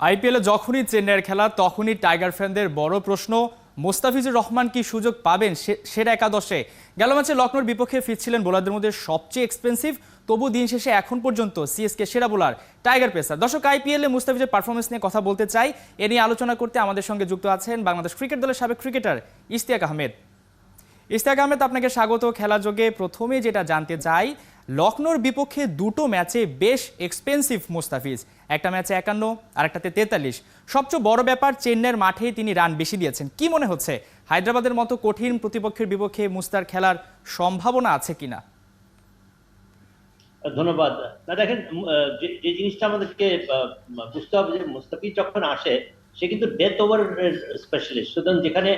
আইপিএলে যখনই চেন্নাইয়ের খেলা তখনই টাইগার ফ্যানদের বড় প্রশ্ন, মোস্তাফিজুর রহমান কি সুযোগ পাবেন সেরা একাদশে? গেল ম্যাচে লখনৌর বিপক্ষে ফিরছিলেন বোলারদের মধ্যে সবচেয়ে এক্সপেন্সিভ, তবু দিন শেষে এখন পর্যন্ত সিএসকে সেরা বোলার টাইগার পেসার। দর্শক, আইপিএলে মুস্তাফিজের পারফরমেন্স নিয়ে কথা বলতে চাই। এ নিয়ে আলোচনা করতে আমাদের সঙ্গে যুক্ত আছেন বাংলাদেশ ক্রিকেট দলের সাবেক ক্রিকেটার ইশতিয়াক আহমেদ। ইশতিয়াক আহমেদ, আপনাকে স্বাগত খেলা যোগে। প্রথমে যেটা জানতে চাই, লখনৌর বিপক্ষে দুটো ম্যাচে বেশ এক্সপেন্সিভ মুস্তাফিজ, একটা ম্যাচে 51 আর একটাতে 43। সবচেয়ে বড় ব্যাপার, চেন্নাইয়ের মাঠেই তিনি রান বেশি দিয়েছেন। কি মনে হচ্ছে, হায়দ্রাবাদের মতো কঠিন প্রতিপক্ষের বিপক্ষে মুস্তার খেলার সম্ভাবনা আছে কিনা? ধন্যবাদ। না দেখেন, যে জিনিসটা আমাদেরকে বুঝতে হবে যে মুস্তাফিজ যখন আসে সে কিন্তু ডেথ ওভার স্পেশালিস্ট। সুতরাং যেখানে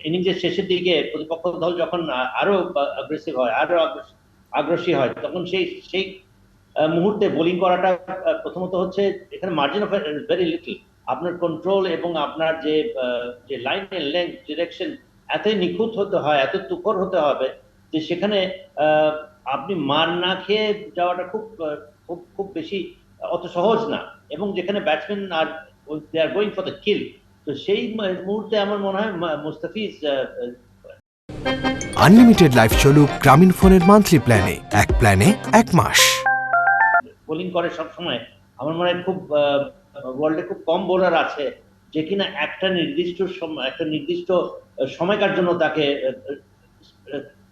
ইনিংসের শেষের দিকে প্রতিপক্ষ দল যখন আরো অ্যাগ্রেসিভ হয়, আরো আগ্রাসী হয়, তখন সেই সেই মুহূর্তে বোলিং করাটা প্রথমত হচ্ছে এখানে মার্জিন অফ ভেরি লিটল। আপনার কন্ট্রোল এবং আপনার যে লাইনের লেন্থ, ডিরেকশন এতই নিখুঁত হতে হয়, এত তুখর হতে হবে যে সেখানে আপনি মার না খেয়ে যাওয়াটা খুব খুব খুব বেশি অত সহজ না। এবং যেখানে ব্যাটসম্যান আর they are going for the kill, তো সেই মুহূর্তে আমার মনে হয় মুস্তাফিজ আনলিমিটেড লাইফ চলুক গ্রামীণ ফোনের মান্থলি প্ল্যানে, এক প্ল্যানে 1 মাস। বোলিং করে সবসময়। আমার মনে হয় খুব ওয়ার্ল্ডে খুব কম বোলার আছে যে কিনা একটা নির্দিষ্ট সময়কার জন্য তাকে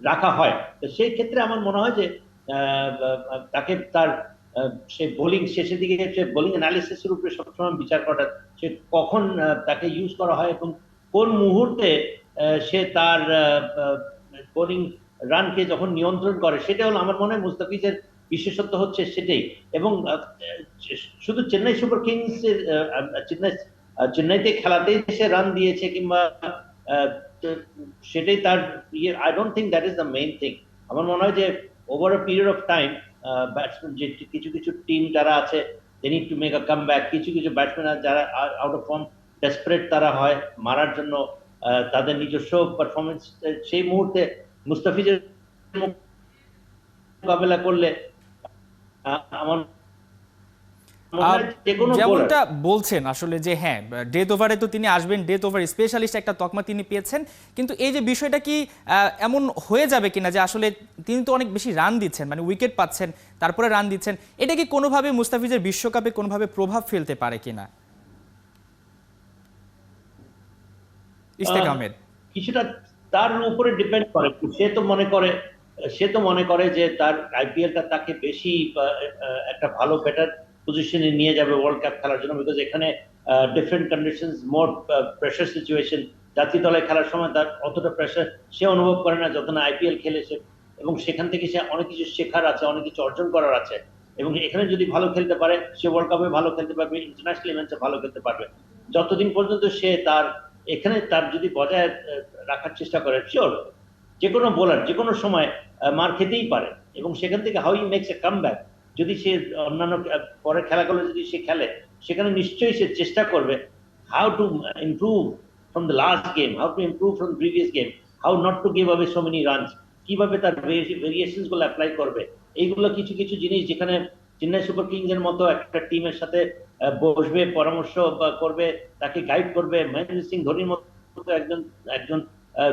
রাখা হয়। তো সেই ক্ষেত্রে আমার মনে হয় যে তাকে তার সে বোলিং শেষের দিকে সে বোলিং অ্যানালিসিসের উপরে সবসময় বিচার করা, সে কখন তাকে ইউজ করা হয় এবং কোন মুহূর্তে সে তার বোলিং রানকে যখন নিয়ন্ত্রণ করে, সেটা হলো আমার মনে হয় মুস্তাফিজের বিশেষত্ব হচ্ছে সেটাই। এবং শুধু চেন্নাই সুপার কিংস এর চেন্নাইতে খেলাতেই সে রান দিয়েছে কিংবা সেটাই তার ইয়ে, I don't think that is the main thing. আমার মনে হয় যে over a period of time batsman, যে কিছু কিছু টিম যারা আছে they need to make a comeback. কিছু কিছু ব্যাটসম্যান যারা আউট অফ ফর্ম, ডেসপারেট তারা হয় মারার জন্য তাদের নিজস্ব পারফরমেন্স, সেই মুহূর্তে মুস্তাফিজের মোকাবেলা করলে আমার যেমনটা বলছেন আসলে যে হ্যাঁ, ডেথ ওভারে তো তিনি আসবেন, ডেথ ওভার স্পেশালিস্ট একটা তকমা তিনি পেয়েছেন। কিন্তু এই যে বিষয়টা কি এমন হয়ে যাবে কিনা যে আসলে তিনি তো অনেক বেশি রান দিচ্ছেন, মানে উইকেট পাচ্ছেন তারপরে রান দিচ্ছেন, এটা কি কোনোভাবে মুস্তাফিজের বিশ্বকাপে কোনোভাবে প্রভাব ফেলতে পারে কিনা? ইশতিয়াক আহমেদ, কিছুটা তার উপরে ডিপেন্ড করে। সে তো মনে করে যে তার আইপিএলটা তাকে বেশি একটা ভালো বেটার পজিশনে নিয়ে যাবে ওয়ার্ল্ড কাপ খেলার জন্য, বিকজ এখানে ডিফারেন্ট কন্ডিশনস, মোর প্রেশার সিচুয়েশন। জাতীয় দলে খেলার সময় তার অতটা প্রেশার সে অনুভব করে না যত না আইপিএল খেলেছে, এবং সেখান থেকে সে অনেক কিছু শেখার আছে, অনেক কিছু অর্জন করার আছে। এবং এখানে যদি ভালো খেলতে পারে, সে ওয়ার্ল্ড কাপে ভালো খেলতে পারবে, ইন্টারন্যাশনাল ইভেন্টসে ভালো খেলতে পারবে। যতদিন পর্যন্ত সে তার এখানে তার যদি বজায় রাখার চেষ্টা করে, শিওর যে কোনো বোলার যে কোনো সময় মার খেতেই পারে। এবং সেখান থেকে how he makes a comeback, যদি সে অন্যান্য পরের খেলাগুলো যদি সে খেলে, সেখানে নিশ্চয়ই সে চেষ্টা করবে how to improve from the last game, how to improve from previous game, how not to give away so many runs, কিভাবে তার ভেরিয়েশনস গুলো অ্যাপ্লাই করবে। এইগুলো কিছু কিছু জিনিস যেখানে চেন্নাই সুপার কিংস এর মতো একটা টিমের সাথে বসবে, পরামর্শ করবে, তাকে গাইড করবে। মহেন্দ্র সিং ধোনির মতো একজন একজন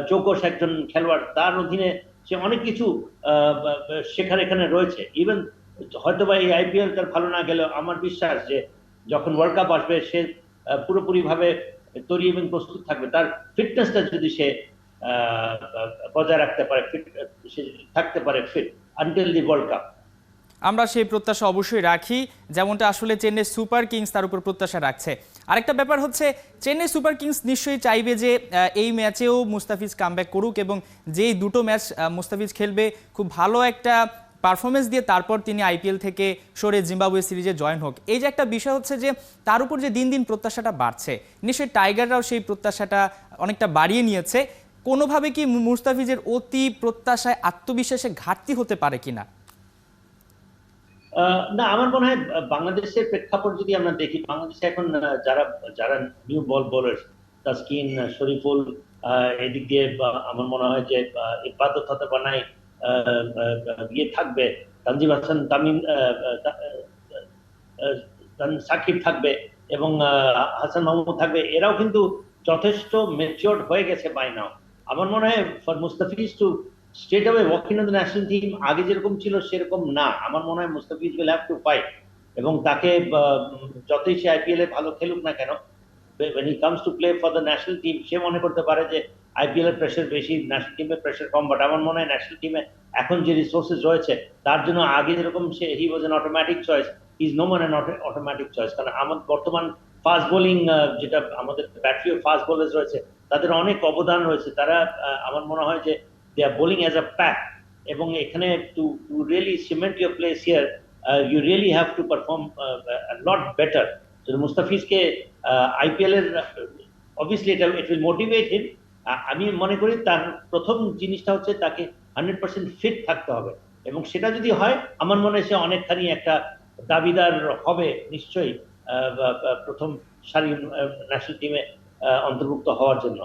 চৌকস একজন খেলোয়াড়, তার অধীনে সে অনেক কিছু শেখার এখানে রয়েছে। ইভেন হয়তোবা এই আইপিএল তার ভালো না গেলেও আমার বিশ্বাস যে যখন ওয়ার্ল্ড কাপ আসবে সে পুরোপুরি ভাবে তৈরি এবং প্রস্তুত থাকবে। তার ফিটনেসটা যদি সে বজায় রাখতে পারে, সে থাকতে পারে fit until the world cup. আমরা সেই প্রত্যাশা অবশ্যই রাখি, যেমনটা আসলে চেন্নাই সুপার কিংস তার উপর প্রত্যাশা রাখছে। আরেকটা ব্যাপার হচ্ছে, চেন্নাই সুপার কিংস নিশ্চয়ই চাইবে যে এই ম্যাচেও মুস্তাফিজ কামব্যাক করুক এবং যেই দুটো ম্যাচ মুস্তাফিজ খেলবে খুব ভালো একটা পারফরমেন্স দিয়ে তারপর তিনি আইপিএল থেকে সরে জিম্বাবুয়ে সিরিজে জয়েন হোক। এই যে একটা বিষয় হচ্ছে যে তার উপর যে দিন দিন প্রত্যাশাটা বাড়ছে, নিশ্চয়ই টাইগাররাও সেই প্রত্যাশাটা অনেকটা বাড়িয়ে নিয়েছে। কোনোভাবে কি মুস্তাফিজের অতি প্রত্যাশায় আত্মবিশ্বাসে ঘাটতি হতে পারে কিনা? না, আমার মনে হয় বাংলাদেশের প্রেক্ষাপট যদি আমরা দেখি, বাংলাদেশে এখন যারা যারা নিউ বল বোলার, তাসকিন, শরীফুল, এদিক দিয়ে আমার মনে হয় যে ইবাদত হতে বানাই ইয়ে থাকবে, তানজিম হাসান তামিম, সাকিব থাকবে এবং হাসান মাহমুদ থাকবে, এরাও কিন্তু যথেষ্ট ম্যাচিওর্ড হয়ে গেছে বাই নাও। আমার মনে হয় for Mustafiz to straight away walk in the national team আগে যেরকম ছিল সেরকম না। আমার মনে হয় Mustafiz will have to fight, এবং তাকে যতই সে আইপিএল এ ভালো খেলুক না কেন, when he comes to play for the national team, সে মনে করতে পারে যে আইপিএল এর প্রেশার বেশি, ন্যাশনাল টিমের প্রেশার কম। বাট আমার মনে হয় ন্যাশনাল টিমে এখন যে রিসোর্সেস রয়েছে তার জন্য আগে যেরকম সে he was an automatic choice, he is no man an automatic choice. কারণ আমাদের বর্তমান ফাস্ট বোলিং, যেটা আমাদের ব্যাটারি অফ ফাস্ট বোলার্স রয়েছে, তাদের অনেক অবদান রয়েছে। তারা আমার মনে হয় যে they are bowling as a pack, এবং এখানে to really cement your place here you really have to perform lot better. মুস্তাফিজকে আইপিএল এর obviously it will motivate him. আমি মনে করি তার প্রথম জিনিসটা হচ্ছে তাকে 100% ফিট থাকতে হবে, এবং সেটা যদি হয় আমার মনে হয় সে অনেকখানি একটা দাবিদার হবে নিশ্চয়ই প্রথম সারির ন্যাশনাল টিমে অন্তর্ভুক্ত হওয়ার জন্য।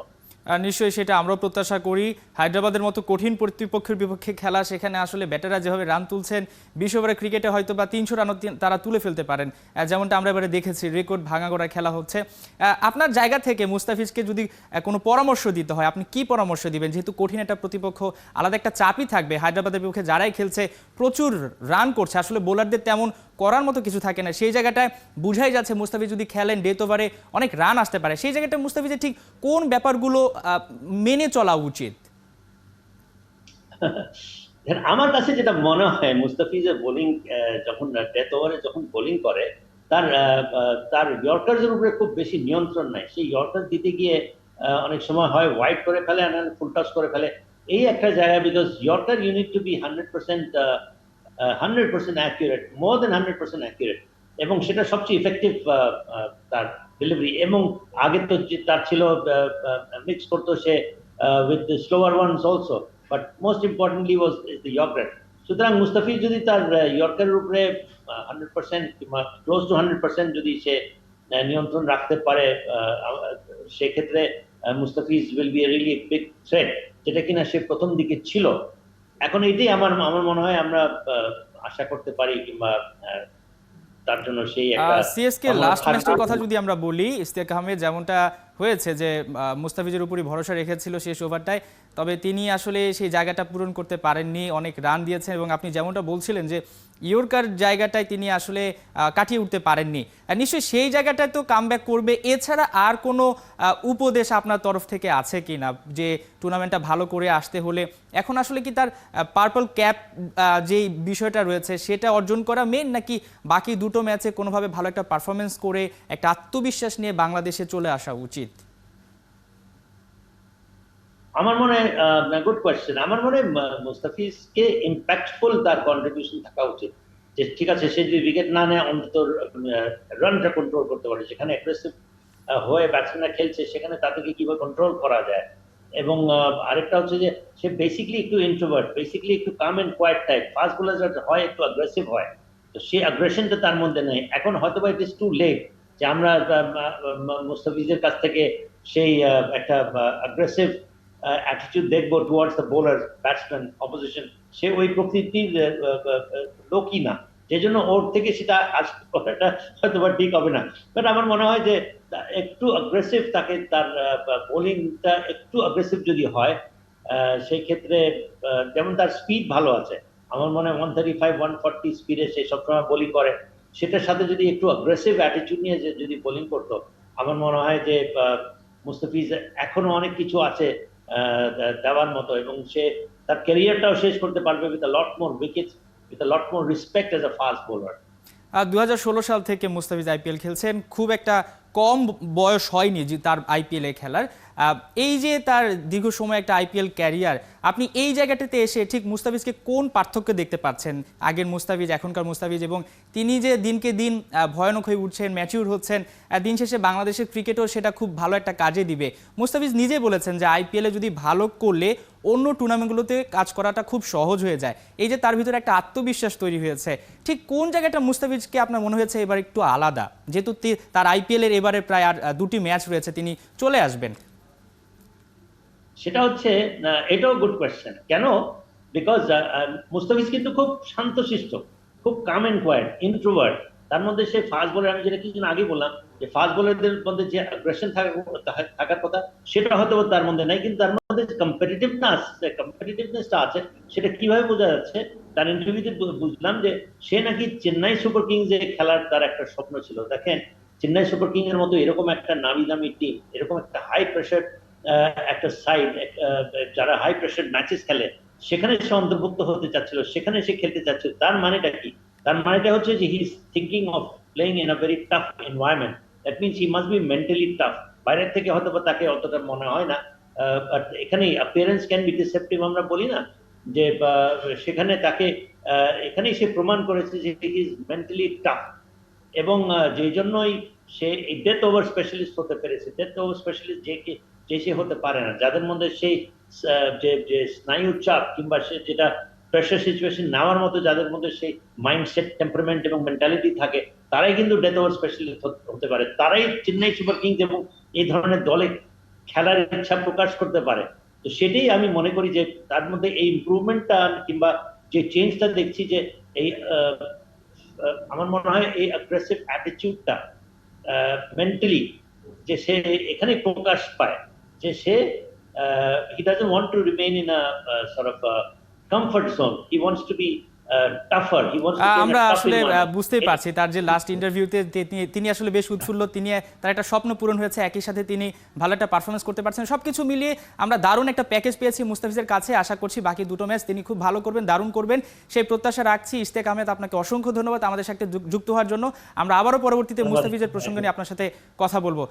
নিশ্চয়ই সেটা আমরাও প্রত্যাশা করি। হায়দ্রাবাদের মতো কঠিন প্রতিপক্ষের বিপক্ষে খেলা, সেখানে আসলে ব্যাটাররা যেভাবে রান তুলছেন 20 ওভারের ক্রিকেটে হয়তো বা 300 রানও তারা তুলে ফেলতে পারেন, যেমনটা আমরা এবারে দেখেছি। রেকর্ড ভাঙা গড়া খেলা হচ্ছে। আপনার জায়গা থেকে মুস্তাফিজকে যদি কোনো পরামর্শ দিতে হয়, আপনি কি পরামর্শ দিবেন? যেহেতু কঠিন একটা প্রতিপক্ষ, আলাদা একটা চাপই থাকবে। হায়দ্রাবাদের বিপক্ষে যারাই খেলছে প্রচুর রান করছে, আসলে বোলারদের তেমন করার মতো কিছু থাকে না। সেই জায়গাটায় বুঝাই যাচ্ছে মুস্তাফিজ যদি খেলেন ডেথ ওভারে অনেক রান আসতে পারে। সেই জায়গাটা মুস্তাফিজের ঠিক কোন ব্যাপারগুলো মেনে চলা উচিত? আমার কাছে যেটা মনে হয়, মুস্তাফিজের বোলিং যখন ডেথ ওভারে যখন বোলিং করে, তার তার ইয়র্কারদের উপরে খুব বেশি নিয়ন্ত্রণ নাই। সেই ইয়র্কার দিতে গিয়ে অনেক সময় হয় ওয়াইড করে ফেলে, ফুল টস করে ফেলে। এই একটা জায়গা, because yorker you need to be 100% accurate, more than 100% accurate, এবং সেটা সবচেয়ে ইফেক্টিভ তার ডেলিভারি। এবং আগে তো তার ছিল মিক্স করতো সে with the slower ones also, but most importantly was the yorker. সুতরাং মুস্তাফিজ যদি তার ইয়র্কারের উপরে 100% কিংবা ক্লোজ টু 100% যদি সে নিয়ন্ত্রণ রাখতে পারে, সেক্ষেত্রে Mustafiz will B a really big threat, যেটা কিনা সে প্রথম দিকে ছিল। এখন এটাই আমার মনে হয় আমরা আশা করতে পারি, কিংবা তার জন্য সেই একটা সিএসকে লাস্ট ম্যাচের কথা যদি আমরা বলি, ইশতিয়াক আহমেদ, যেমনটা হয়েছে যে মুস্তাফিজের উপরই ভরসা রেখেছিল শেষ ওভারটায়, তবে তিনি আসলে সেই জায়গাটা পূরণ করতে পারেননি, অনেক রান দিয়েছেন। এবং আপনি যেমনটা বলছিলেন যে ইয়র্কার জায়গাটায় তিনি আসলে কাটিয়ে উঠতে পারেননি। নিশ্চয়ই সেই জায়গাটায় তো কামব্যাক করবে। এছাড়া আর কোনো উপদেশ আপনার তরফ থেকে আছে কি না, যে টুর্নামেন্টটা ভালো করে আসতে হলে এখন আসলে কি তার পার্পল ক্যাপ যেই বিষয়টা রয়েছে সেটা অর্জন করা মেন, নাকি বাকি দুটো ম্যাচে কোনোভাবে ভালো একটা পারফরমেন্স করে একটা আত্মবিশ্বাস নিয়ে বাংলাদেশে চলে আসা উচিত? আমার মনে হয় গুড কোয়েশ্চেন। আমার মনে হয় মুস্তাফিজকে ইম্প্যাক্টফুল তার কন্ট্রিবিউশন থাকা উচিত। যে ঠিক আছে, সে যদি উইকেট না নেয় অন্তত রানটা কন্ট্রোল করতে পারে। যেখানে অ্যাগ্রেসিভ হয়ে ব্যাটসম্যানরা খেলছে সেখানে তাদেরকে কিভাবে কন্ট্রোল করা যায়। এবং আরেকটা হচ্ছে যে সে বেসিক্যালি একটু ইন্ট্রোভার্ট, বেসিক্যালি একটু calm and quiet type. Fast বোলাররা হয় একটু অ্যাগ্রেসিভ হয়, তো সেই অ্যাগ্রেশনটা তার মধ্যে নেই। এখন হয়তো বা ইট ইজ টু লেট যে আমরা মুস্তাফিজের কাছ থেকে সেই একটা অ্যাগ্রেসিভ অ্যাটিটিউড দেখবো towards the bowler, batsman, opposition. সে ওই প্রকৃতির লোকই না, যে জন্য ওর থেকে সেটা কথাটা হয়তো বা ঠিক হবে না। বাট আমার মনে হয় যে একটু অ্যাগ্রেসিভ তাকে, তার বোলিংটা একটু অ্যাগ্রেসিভ যদি হয়, সেই ক্ষেত্রে যেমন তার স্পিড ভালো আছে, আমার মনে হয় 135-140 স্পিডে সে সবসময় বোলিং করে। সেটার সাথে যদি একটু অ্যাগ্রেসিভ অ্যাটিটিউড নিয়ে যদি বোলিং করতো, আমার মনে হয় যে মুস্তাফিজ এখনো অনেক কিছু আছে দেওয়ার মতো, এবং সে তার ক্যারিয়ারটাও শেষ করতে পারবে with a lot more wickets, with a lot more respect as a fast bowler. 2016 সাল থেকে মুস্তাফিজ আইপিএল খেলছেন, খুব একটা কম বয়স হয়নি যে তার আইপিএলে খেলার। এই যে তার দীর্ঘ সময় একটা আইপিএল ক্যারিয়ার, আপনি এই জায়গাটাতে এসে ঠিক মুস্তাফিজকে কোন পার্থক্য দেখতে পাচ্ছেন আগের মুস্তাফিজ এখনকার মুস্তাফিজ, এবং তিনি যে দিনকে দিন ভয়ানক হয়ে উঠছেন, ম্যাচিউর হচ্ছেন, দিন শেষে বাংলাদেশের ক্রিকেটও সেটা খুব ভালো একটা কাজে দিবে। মুস্তাফিজ নিজে বলেছেন যে আইপিএলে যদি ভালো করলে অন্য টুর্নামেন্টগুলোতে কাজ করাটা খুব সহজ হয়ে যায়। এই যে তার ভিতরে একটা আত্মবিশ্বাস তৈরি হয়েছে, ঠিক কোন জায়গাটা মুস্তাফিজকে আপনার মনে হয়েছে এবার একটু আলাদা, যেহেতু তার আইপিএলের এবারে প্রায় আর 2টি ম্যাচ রয়েছে, তিনি চলে আসবেন? সেটা হচ্ছে, এটাও গুড কোয়েশ্চেন। কেন? বিকজ মুস্তাফিজ কিন্তু খুব শান্তশিষ্ট, খুব কাম এন্ড কোয়াইট, ইন্ট্রোভার্ট, তার মধ্যে সেই ফাস্ট বোলার, আমি যেটা কিছুদিন আগে বললাম যে ফাস্ট বোলারদের মধ্যে যে অ্যাগ্রেশন থাকার কথা সেটা হয়তো তার মধ্যে নাই, কিন্তু তার মধ্যে কম্পিটিটিভনেসটা আছে। সেটা কিভাবে বোঝা যাচ্ছে, তার ইন্টারভিউতে বুঝলাম যে সে নাকি চেন্নাই সুপার কিংস এ খেলার তার একটা স্বপ্ন ছিল। দেখেন, চেন্নাই সুপার কিংস এর মতো এরকম একটা নামি দামি টিম, এরকম একটা হাই প্রেশার একটা সাইড, যারা হাই প্রেশার ম্যাচেস খেলে, সেখানে সে অন্তর্ভুক্ত হতে চাচ্ছিল, সেখানে সে খেলতে চাচ্ছিল। তার মানেটা কি? তার মানেটা হচ্ছে যে he is thinking of playing in a very tough environment. That means he must be mentally tough. বাইরের থেকে হয়তো বা তাকে অতটা মনে হয় না, বাট এখানে অ্যাপিয়ারেন্স ক্যান বি ডিসেপটিভ আমরা বলি না, যে সেখানে তাকে এখানেই সে প্রমাণ করেছে যে হি ইজ মেন্টালি টাফ। এবং যে জন্যই সে এই ডেথ ওভার স্পেশালিস্ট হতে পেরেছে। ডেথ ওভার স্পেশালিস্ট যে সে হতে পারে না, যাদের মধ্যে সেই যে স্নায়ু চাপ কিংবা সে যেটা প্রেশার সিচুয়েশন নেওয়ার মতো যাদের মধ্যে সেই মাইন্ডসেট, টেম্পারমেন্ট এবং মেন্টালিটি থাকে, তারাই কিন্তু ডেথ ওভার স্পেশালিস্ট হতে পারে। তারাই চেন্নাই সুপার কিংস এবং এই ধরনের দলে খেলার ইচ্ছা প্রকাশ করতে পারে। তো সেটাই আমি মনে করি যে তার মধ্যে এই ইমপ্রুভমেন্টটা কিংবা যে চেঞ্জটা দেখছি, যে এই আমার মনে হয় এই অ্যাগ্রেসিভ অ্যাটিটিউডটা মেন্টালি যে সে এখানেই প্রকাশ পায়, যে সে he doesn't want to remain in a sort of a comfort zone. He wants to be tougher. He wants to be in আমরা a tough আসলে environment. বুঝতেই পারছি তার যে লাস্ট ইন্টারভিউতে তিনি আসলে বেশ উৎফুল্ল, তিনি তার একটা স্বপ্ন পূরণ হয়েছে, একই সাথে তিনি ভালো একটা পারফরমেন্স করতে পারছেন। সবকিছু মিলিয়ে আমরা দারুণ একটা প্যাকেজ পেয়েছি মুস্তাফিজের কাছে। আশা করছি বাকি দুটো ম্যাচ তিনি খুব ভালো করবেন, দারুণ করবেন, সেই প্রত্যাশা রাখছি। ইশতেক আহমেদ, আপনাকে অসংখ্য ধন্যবাদ আমাদের সাথে যুক্ত হওয়ার জন্য। আমরা আবারও পরবর্তীতে মুস্তাফিজের প্রসঙ্গ নিয়ে আপনার সাথে কথা বলবো।